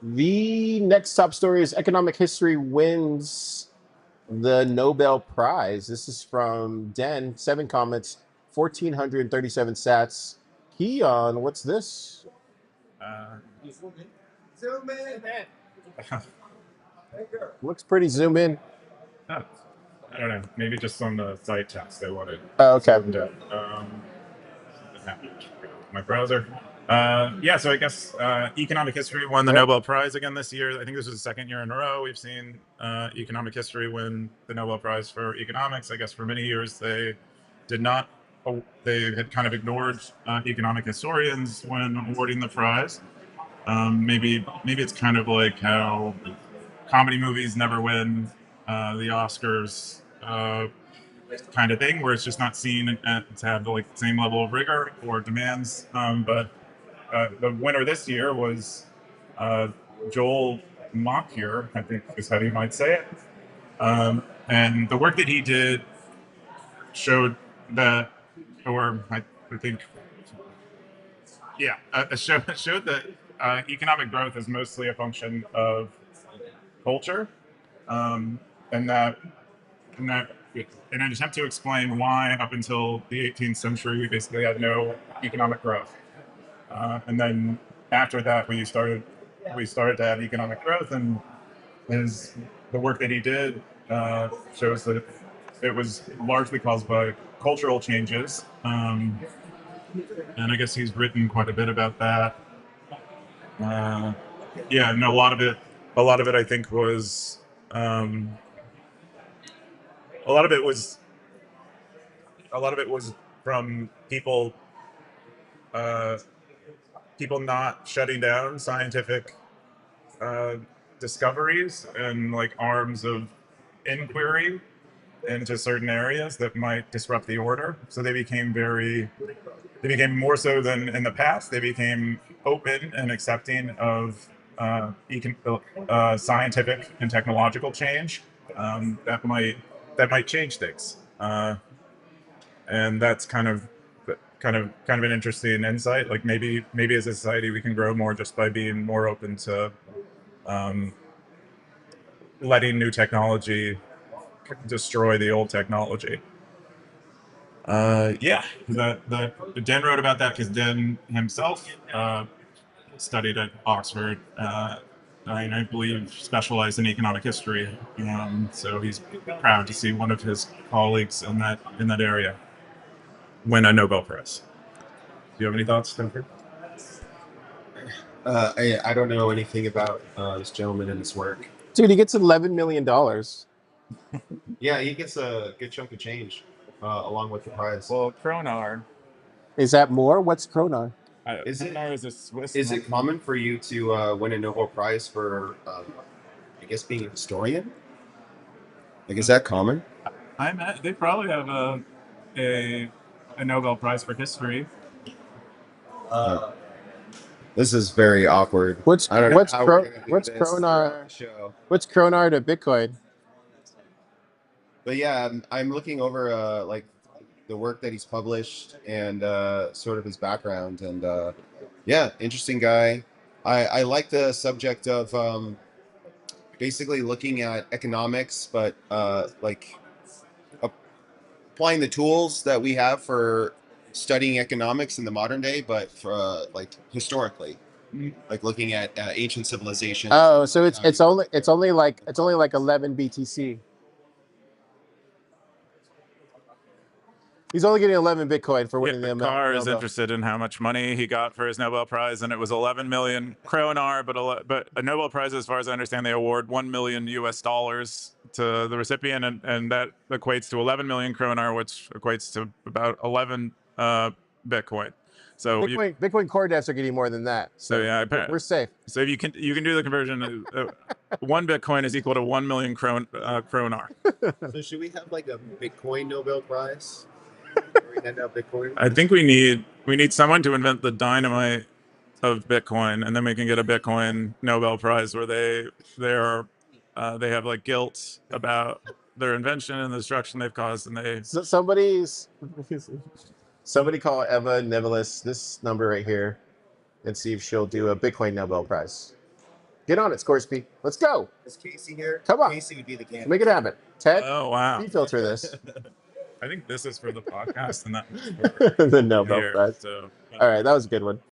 The next top story is economic history wins the Nobel Prize. This is from Den, 7 comments, 1,437 sats. Keyan, what's this? Uh, Looks pretty zoom in. I don't know. Maybe just on the site text they wanted Oh, okay. zoomed in. Something happened with my browser. Yeah, so I guess economic history won the Yep. Nobel Prize again this year. I think this is the second year in a row we've seen economic history win the Nobel Prize for economics. I guess for many years they did not. They had kind of ignored economic historians when awarding the prize. Maybe it's kind of like how comedy movies never win the Oscars, kind of thing, where it's just not seen to have the like same level of rigor or demands. But the winner this year was uh, Joel Mokyr, I think is how you might say it. And the work that he did showed that, or I think, yeah, showed that economic growth is mostly a function of culture, um, and that in an attempt to explain why up until the 18th century we basically had no economic growth, and then after that we started to have economic growth, and his the work that he did shows that it was largely caused by cultural changes, and I guess he's written quite a bit about that. Uh, yeah, and a lot of it I think was um, a lot of it was a lot of it was from uh, people not shutting down scientific uh, discoveries and like arms of inquiry into certain areas that might disrupt the order. So they became more so than in the past. They became open and accepting of scientific and technological change that might change things. And that's kind of an interesting insight. Like maybe as a society we can grow more just by being more open to um, letting new technology destroy the old technology. Yeah, the Den wrote about that because Den himself studied at Oxford. I believe specialized in economic history. So he's proud to see one of his colleagues in that area win a Nobel Prize. Do you have any thoughts, Jennifer? I don't know anything about this gentleman and his work. Dude, he gets $11 million. Yeah, he gets a good chunk of change along with the prize. Well, Kronar. Is that more? What's Kronar? Is it Kronar is a Swiss. is it common for you to win a Nobel Prize for, I guess, being a historian? Like, is that common? They probably have a a Nobel Prize for history. Uh, this is very awkward. What's I don't know what's how we're Kro, gonna do what's this throughout Kronar? the show. What's Kronar to Bitcoin? But yeah, I'm looking over like the work that he's published and sort of his background, and yeah, interesting guy. I like the subject of basically looking at economics, but like applying the tools that we have for studying economics in the modern day, but for like historically, like looking at ancient civilizations. Oh, so it's only like 11 BTC. He's only getting 11 Bitcoin for Yeah, winning the Carr is Nobel. interested in how much money he got for his Nobel Prize, and it was 11 million kronar. But a Nobel Prize, as far as I understand, they award 1 million US dollars to the recipient, and that equates to 11 million kronar, which equates to about 11 Bitcoin. So Bitcoin core devs are getting more than that. So yeah, we're safe. So if you can do the conversion, one Bitcoin is equal to 1 million kronar. So should we have like a Bitcoin Nobel Prize? Where we hand out Bitcoin? I think we need someone to invent the dynamite of Bitcoin, and then we can get a Bitcoin Nobel Prize where they have like guilt about their invention and the destruction they've caused, and they So somebody call Eva Nivelis this number right here and see if she'll do a Bitcoin Nobel Prize. Get on it, Scoresby. Let's go. Is Casey here? Come on. Casey would be the candidate. Make it happen. Ted, Oh wow! filter this. I think this is for the podcast, and that was for The Nobel here. Prize. So All right, that was a good one.